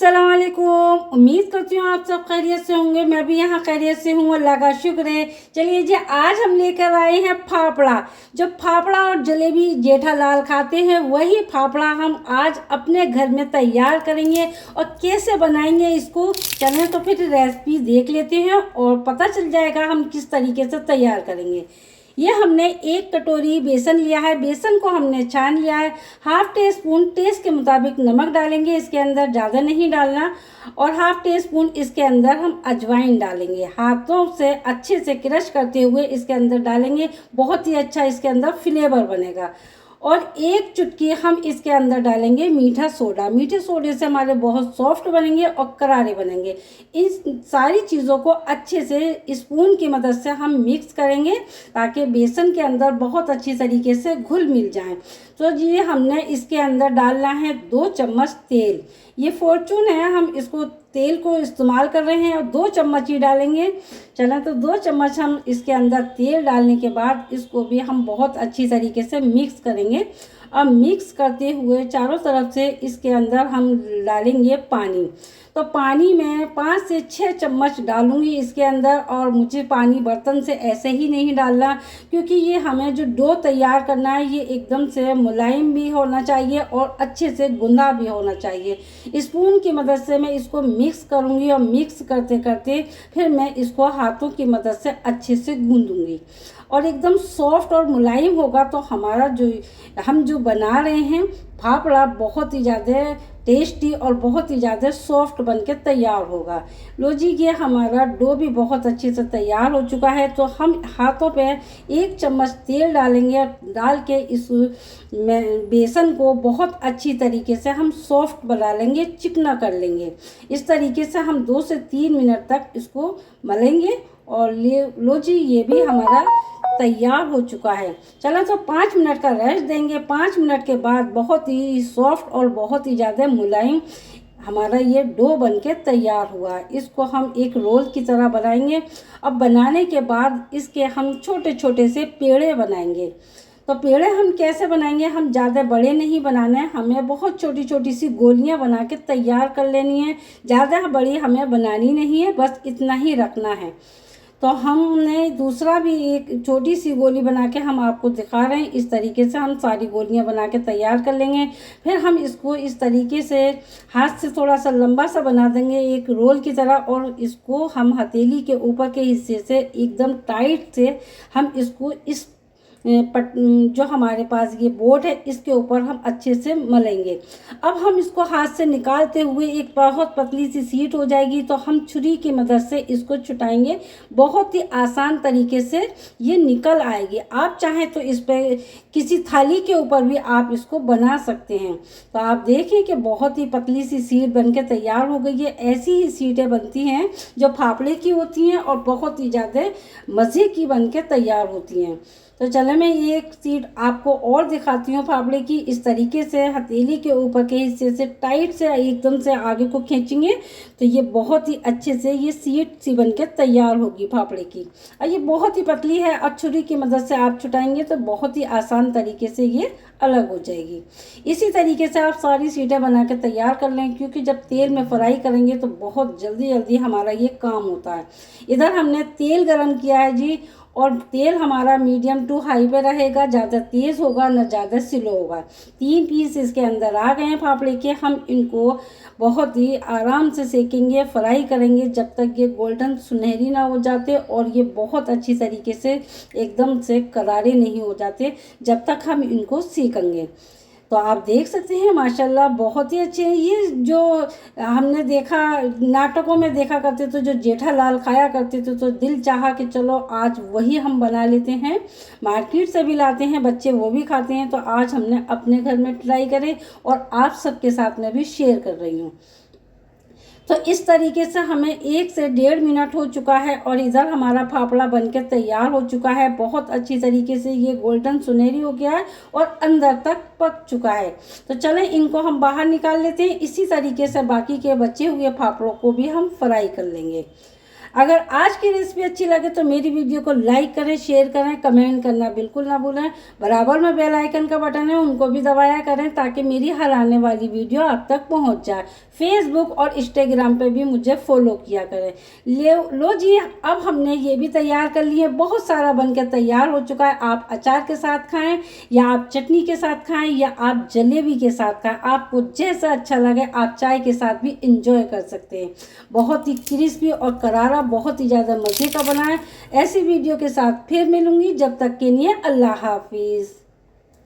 अस्सलामुअलैकुम। उम्मीद करती हूँ आप सब खैरियत से होंगे। मैं भी यहाँ खैरियत से हूँ, अल्लाह का शुक्र है। चलिए जी, आज हम लेकर आए हैं फाफड़ा। जो फाफड़ा और जलेबी जेठालाल खाते हैं, वही फाफड़ा हम आज अपने घर में तैयार करेंगे। और कैसे बनाएंगे इसको, चलें तो फिर रेसिपी देख लेते हैं और पता चल जाएगा हम किस तरीके से तैयार करेंगे। ये हमने 1 कटोरी बेसन लिया है। बेसन को हमने छान लिया है। हाफ टी स्पून टेस्ट के मुताबिक नमक डालेंगे, इसके अंदर ज़्यादा नहीं डालना। और हाफ टी स्पून इसके अंदर हम अजवाइन डालेंगे। हाथों से अच्छे से क्रश करते हुए इसके अंदर डालेंगे, बहुत ही अच्छा इसके अंदर फ्लेवर बनेगा। और 1 चुटकी हम इसके अंदर डालेंगे मीठा सोडा। मीठे सोडे से हमारे बहुत सॉफ्ट बनेंगे और करारे बनेंगे। इन सारी चीज़ों को अच्छे से स्पून की मदद से हम मिक्स करेंगे ताकि बेसन के अंदर बहुत अच्छी तरीके से घुल मिल जाए। तो ये हमने इसके अंदर डालना है 2 चम्मच तेल। ये फॉर्चून है, हम इसको तेल को इस्तेमाल कर रहे हैं और 2 चम्मच ही डालेंगे। चलें तो 2 चम्मच हम इसके अंदर तेल डालने के बाद इसको भी हम बहुत अच्छी तरीके से मिक्स करेंगे। अब मिक्स करते हुए चारों तरफ से इसके अंदर हम डालेंगे पानी। तो पानी में 5 से 6 चम्मच डालूंगी इसके अंदर। और मुझे पानी बर्तन से ऐसे ही नहीं डालना, क्योंकि ये हमें जो डो तैयार करना है ये एकदम से मुलायम भी होना चाहिए और अच्छे से गुंदा भी होना चाहिए। स्पून की मदद से मैं इसको मिक्स करूँगी और मिक्स करते करते फिर मैं इसको हाथों की मदद से अच्छे से गूंदूंगी। और एकदम सॉफ्ट और मुलायम होगा तो हमारा हम जो बना रहे हैं फाफड़ा बहुत ही ज़्यादा टेस्टी और बहुत ही ज़्यादा सॉफ्ट बन के तैयार होगा। लो जी, ये हमारा डो भी बहुत अच्छे से तैयार हो चुका है। तो हम हाथों पे 1 चम्मच तेल डालेंगे और डाल के इस बेसन को बहुत अच्छी तरीके से हम सॉफ्ट बना लेंगे, चिकना कर लेंगे। इस तरीके से हम 2 से 3 मिनट तक इसको मलेंगे। और लो जी, ये भी हमारा तैयार हो चुका है। चलो तो 5 मिनट का रेस्ट देंगे। 5 मिनट के बाद बहुत ही सॉफ्ट और बहुत ही ज़्यादा मुलायम हमारा ये डो बनके तैयार हुआ है। इसको हम एक रोल की तरह बनाएंगे। अब बनाने के बाद इसके हम छोटे छोटे से पेड़े बनाएंगे। तो पेड़े हम कैसे बनाएंगे, हम ज़्यादा बड़े नहीं बनाने हैं, हमें बहुत छोटी छोटी सी गोलियां बना के तैयार कर लेनी है। ज़्यादा बड़ी हमें बनानी नहीं है, बस इतना ही रखना है। तो हमने दूसरा भी एक छोटी सी गोली बना के हम आपको दिखा रहे हैं। इस तरीके से हम सारी गोलियां बना के तैयार कर लेंगे। फिर हम इसको इस तरीके से हाथ से थोड़ा सा लंबा सा बना देंगे एक रोल की तरह। और इसको हम हथेली के ऊपर के हिस्से से एकदम टाइट से हम इसको इस जो हमारे पास ये बोर्ड है इसके ऊपर हम अच्छे से मलेंगे। अब हम इसको हाथ से निकालते हुए एक बहुत पतली सी शीट हो जाएगी, तो हम छुरी की मदद से इसको छुटाएंगे। बहुत ही आसान तरीके से ये निकल आएगी। आप चाहें तो इस पे किसी थाली के ऊपर भी आप इसको बना सकते हैं। तो आप देखें कि बहुत ही पतली सी शीट बनके तैयार हो गई है। ऐसी ही शीटें बनती हैं जो फाफड़े की होती हैं और बहुत ही ज़्यादा मज़े की बनके तैयार होती हैं। तो चलो मैं ये एक शीट आपको और दिखाती हूँ फाफड़े की। इस तरीके से हथेली के ऊपर के हिस्से से टाइट से एकदम से आगे को खींचेंगे तो ये बहुत ही अच्छे से ये शीट सी बनके तैयार होगी फाफड़े की। और ये बहुत ही पतली है और छुरी की मदद से आप छुटाएंगे तो बहुत ही आसान तरीके से ये अलग हो जाएगी। इसी तरीके से आप सारी शीटें बना के तैयार कर लें, क्योंकि जब तेल में फ्राई करेंगे तो बहुत जल्दी जल्दी हमारा ये काम होता है। इधर हमने तेल गरम किया है जी, और तेल हमारा मीडियम टू हाई पे रहेगा, ज़्यादा तेज़ होगा न ज़्यादा स्लो होगा। 3 पीस इसके अंदर आ गए हैं फाफड़े के। हम इनको बहुत ही आराम से सेकेंगे, फ्राई करेंगे जब तक ये गोल्डन सुनहरी ना हो जाते और ये बहुत अच्छी तरीके से एकदम से करारे नहीं हो जाते जब तक हम इनको सेकेंगे। तो आप देख सकते हैं माशाल्लाह बहुत ही अच्छे हैं। ये जो हमने देखा नाटकों में देखा करते थे, जो जेठालाल खाया करते थे, तो दिल चाहा कि चलो आज वही हम बना लेते हैं। मार्केट से भी लाते हैं, बच्चे वो भी खाते हैं। तो आज हमने अपने घर में ट्राई करे और आप सबके साथ में भी शेयर कर रही हूँ। तो इस तरीके से हमें 1 से 1.5 मिनट हो चुका है और इधर हमारा फाफड़ा बनकर तैयार हो चुका है। बहुत अच्छी तरीके से ये गोल्डन सुनहरी हो गया है और अंदर तक पक चुका है। तो चलें इनको हम बाहर निकाल लेते हैं। इसी तरीके से बाकी के बचे हुए फाफड़ों को भी हम फ्राई कर लेंगे। अगर आज की रेसिपी अच्छी लगे तो मेरी वीडियो को लाइक करें, शेयर करें, कमेंट करना बिल्कुल ना भूलें। बराबर में बेल आइकन का बटन है, उनको भी दबाया करें ताकि मेरी हर आने वाली वीडियो आप तक पहुंच जाए। फेसबुक और इंस्टाग्राम पे भी मुझे फॉलो किया करें। लो जी, अब हमने ये भी तैयार कर लिए, बहुत सारा बनकर तैयार हो चुका है। आप अचार के साथ खाएं या आप चटनी के साथ खाएं या आप जलेबी के साथ खाएं, आपको जैसा अच्छा लगे आप चाय के साथ भी इंजॉय कर सकते हैं। बहुत ही क्रिस्पी और करारा, बहुत ही ज़्यादा मज़े का बना है। ऐसी वीडियो के साथ फिर मिलूंगी, जब तक के लिए अल्लाह हाफिज़।